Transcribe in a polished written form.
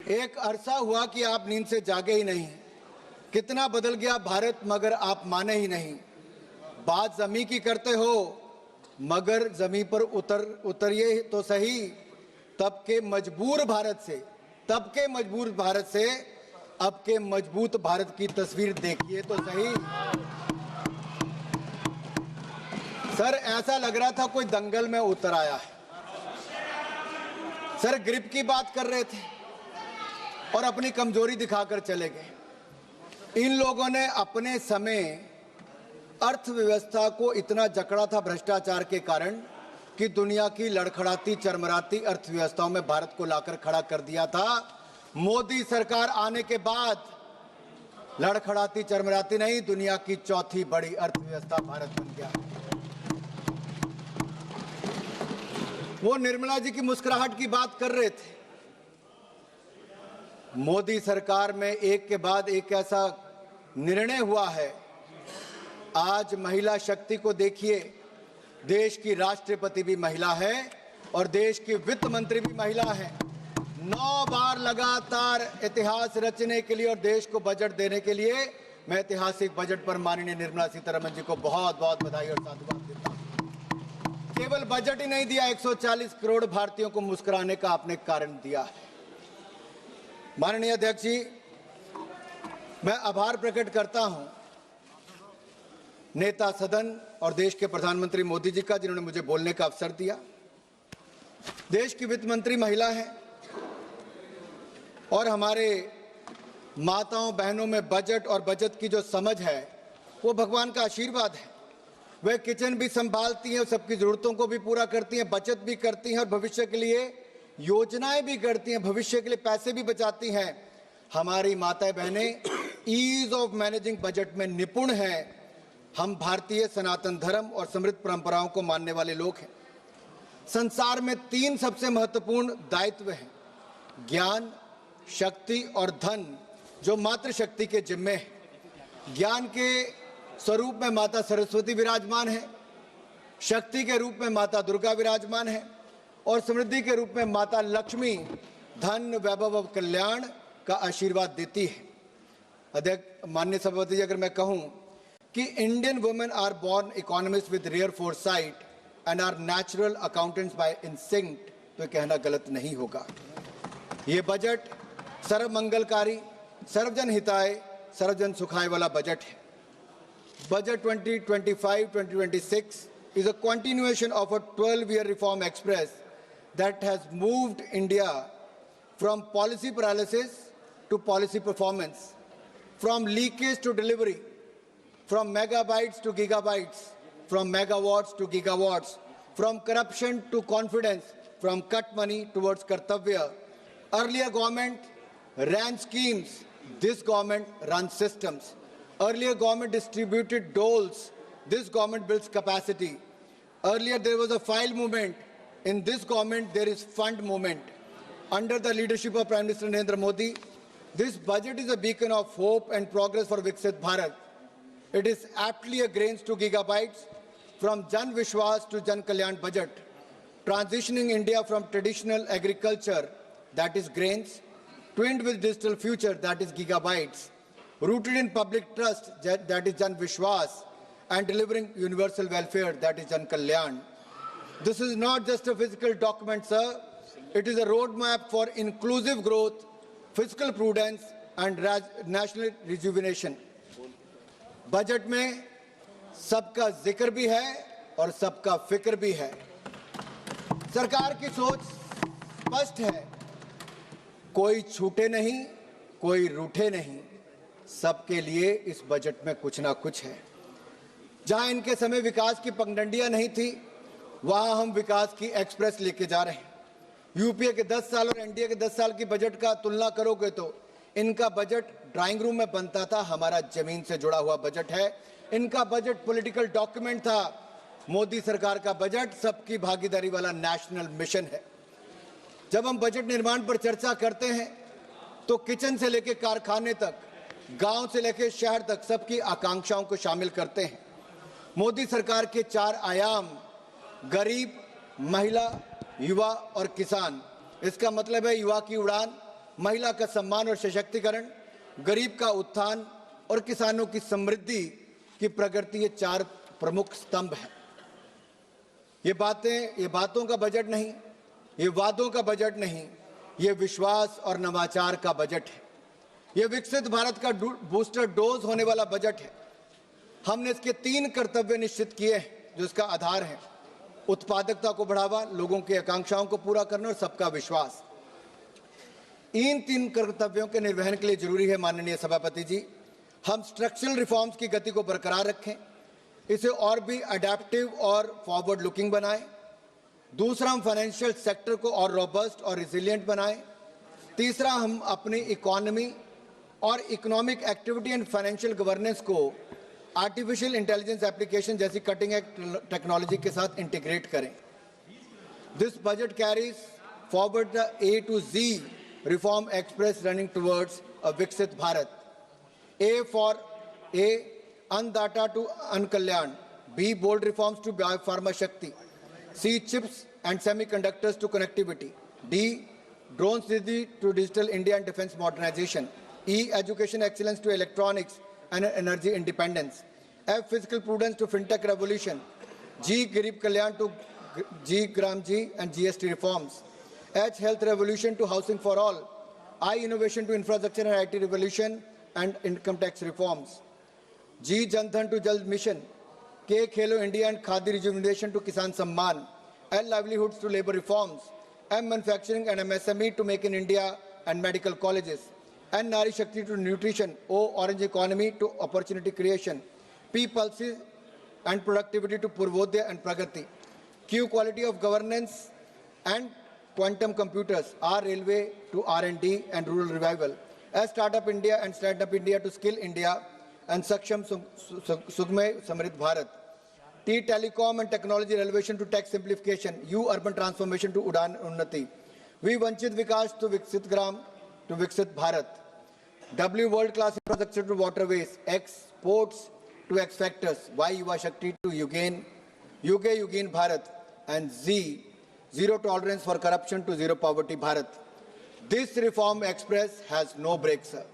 एक अरसा हुआ कि आप नींद से जागे ही नहीं। कितना बदल गया भारत मगर आप माने ही नहीं। बात जमी की करते हो मगर जमी पर उतरिए तो सही। तब के मजबूर भारत से अब के मजबूत भारत की तस्वीर देखिए तो सही। सर ऐसा लग रहा था कोई दंगल में उतर आया है। सर ग्रिप की बात कर रहे थे और अपनी कमजोरी दिखाकर चले गए। इन लोगों ने अपने समय अर्थव्यवस्था को इतना जकड़ा था भ्रष्टाचार के कारण कि दुनिया की लड़खड़ाती चरमराती अर्थव्यवस्थाओं में भारत को लाकर खड़ा कर दिया था। मोदी सरकार आने के बाद लड़खड़ाती चरमराती नहीं, दुनिया की चौथी बड़ी अर्थव्यवस्था भारत बन गया। वो निर्मला जी की मुस्कुराहट की बात कर रहे थे। मोदी सरकार में एक के बाद एक ऐसा निर्णय हुआ है। आज महिला शक्ति को देखिए, देश की राष्ट्रपति भी महिला है और देश की वित्त मंत्री भी महिला है। 9 बार लगातार इतिहास रचने के लिए और देश को बजट देने के लिए मैं ऐतिहासिक बजट पर माननीय निर्मला सीतारमण जी को बहुत बहुत बधाई और साधुवाद देता हूं। केवल बजट ही नहीं दिया, 140 करोड़ भारतीयों को मुस्कुराने का आपने कारण दिया है। माननीय अध्यक्ष जी, मैं आभार प्रकट करता हूं नेता सदन और देश के प्रधानमंत्री मोदी जी का, जिन्होंने मुझे बोलने का अवसर दिया। देश की वित्त मंत्री महिला है और हमारे माताओं बहनों में बजट और बचत की जो समझ है वो भगवान का आशीर्वाद है। वे किचन भी संभालती हैं, सबकी जरूरतों को भी पूरा करती हैं, बचत भी करती हैं और भविष्य के लिए योजनाएं भी करती हैं, भविष्य के लिए पैसे भी बचाती हैं। हमारी माताएं बहनें ईज ऑफ मैनेजिंग बजट में निपुण हैं। हम भारतीय सनातन धर्म और समृद्ध परंपराओं को मानने वाले लोग हैं। संसार में 3 सबसे महत्वपूर्ण दायित्व हैं, ज्ञान, शक्ति और धन, जो मातृशक्ति के जिम्मे है। ज्ञान के स्वरूप में माता सरस्वती विराजमान है, शक्ति के रूप में माता दुर्गा विराजमान है और समृद्धि के रूप में माता लक्ष्मी धन, वैभव और कल्याण का आशीर्वाद देती है। अध्यक्ष, माननीय सभापति जी, अगर मैं कहूं कि Indian women are born economist with rare foresight and are natural accountants by instinct, तो कहना गलत नहीं होगा। ये बजट सर्वमंगलकारी, सर्वजन हिताय, सर्वजन सुखाय वाला बजट है। Budget 2025-2026 is a continuation of a 12-year reform express that has moved India from policy paralysis to policy performance, from leakage to delivery, from megabytes to gigabytes, from megawatts to gigawatts, from corruption to confidence, from cut money towards kartavya. Earlier government ran schemes, this government runs systems. Earlier government distributed doles, this government builds capacity. Earlier there was a file movement, in this government there is fund movement. Under the leadership of Prime Minister Narendra Modi, this budget is a beacon of hope and progress for Viksit Bharat. It is aptly a grains to gigabytes, from Jan Vishwas to Jan Kalyan budget, transitioning India from traditional agriculture, that is grains, twinned with digital future, that is gigabytes, rooted in public trust, that is Jan Vishwas, and delivering universal welfare, that is Jan Kalyan. This is not just a physical document, sir. It is a roadmap for inclusive growth, fiscal prudence, and national rejuvenation. Budget में सबका जिक्र भी है और सबका फिक्र भी है। सरकार की सोच स्पष्ट है, कोई छूटे नहीं, कोई रूठे नहीं, सबके लिए इस बजट में कुछ ना कुछ है। जहां इनके समय विकास की पगडंडियां नहीं थी, वहां हम विकास की एक्सप्रेस लेके जा रहे हैं। यूपीए के 10 साल और एनडीए के 10 साल की बजट का तुलना करोगे तो इनका बजट ड्राइंग रूम में बनता था, हमारा जमीन से जुड़ा हुआ बजट है। इनका बजट पॉलिटिकल डॉक्यूमेंट था, मोदी सरकार का बजट सबकी भागीदारी वाला नेशनल मिशन है। जब हम बजट निर्माण पर चर्चा करते हैं तो किचन से लेकर कारखाने तक, गांव से लेकर शहर तक सबकी आकांक्षाओं को शामिल करते हैं। मोदी सरकार के 4 आयाम, गरीब, महिला, युवा और किसान। इसका मतलब है युवा की उड़ान, महिला का सम्मान और सशक्तिकरण, गरीब का उत्थान और किसानों की समृद्धि की प्रगति, ये 4 प्रमुख स्तंभ हैं। ये बातों का बजट नहीं, ये वादों का बजट नहीं, ये विश्वास और नवाचार का बजट है। ये विकसित भारत का बूस्टर डोज होने वाला बजट है। हमने इसके 3 कर्तव्य निश्चित किए हैं जो इसका आधार है: उत्पादकता को बढ़ावा, लोगों की आकांक्षाओं को पूरा करना और सबका विश्वास। इन 3 कर्तव्यों के निर्वहन के लिए जरूरी है माननीय सभापति जी, हम स्ट्रक्चरल रिफॉर्म्स की गति को बरकरार रखें, इसे और भी अडेप्टिव और फॉरवर्ड लुकिंग बनाएं। दूसरा, हम फाइनेंशियल सेक्टर को और रोबस्ट और रिजिलिएंट बनाएं। तीसरा, हम अपनी इकोनॉमी और economic activity and financial governance को आर्टिफिशियल इंटेलिजेंस एप्लीकेशन जैसी कटिंग एज टेक्नोलॉजी के साथ इंटीग्रेट करें। This budget carries forward the A to Z reform express running towards a विकसित भारत। A for A, अन्नदाता to अन्नकल्याण। B, bold reforms to biopharma Shakti. C, chips and semiconductors to connectivity. D, drones to digital India and defense modernization. E, education excellence to electronics and energy independence. F, physical prudence to fintech revolution. G, Garib Kalyan to G, Gram G and GST reforms. H, health revolution to housing for all. I, innovation to infrastructure and IT revolution and income tax reforms. G, Jan Dhan to Jal mission. K, Khelo India and Khadi rejuvenation to Kisan Samman. L, livelihoods to labor reforms. M, manufacturing and MSME to make in India and medical colleges. N, Nari Shakti to nutrition. O, orange economy to opportunity creation. P, pulses and productivity to Purvodaya and Pragati. Q, quality of governance and quantum computers. R, railway to R&D and rural revival. S, startup India and stand up India to skill India and Saksham Sugme Samrit Bharat. T, telecom and technology relevation to tech simplification. U, urban transformation to Udan Unnati. V, Vanchit Vikas to Viksit Gram to Viksit Bharat. W, world class infrastructure to waterways. X, ports to X factors. Y, Yuva Shakti to Yugain Bharat. And Z, zero tolerance for corruption to zero poverty Bharat. This reform express has no brakes, sir.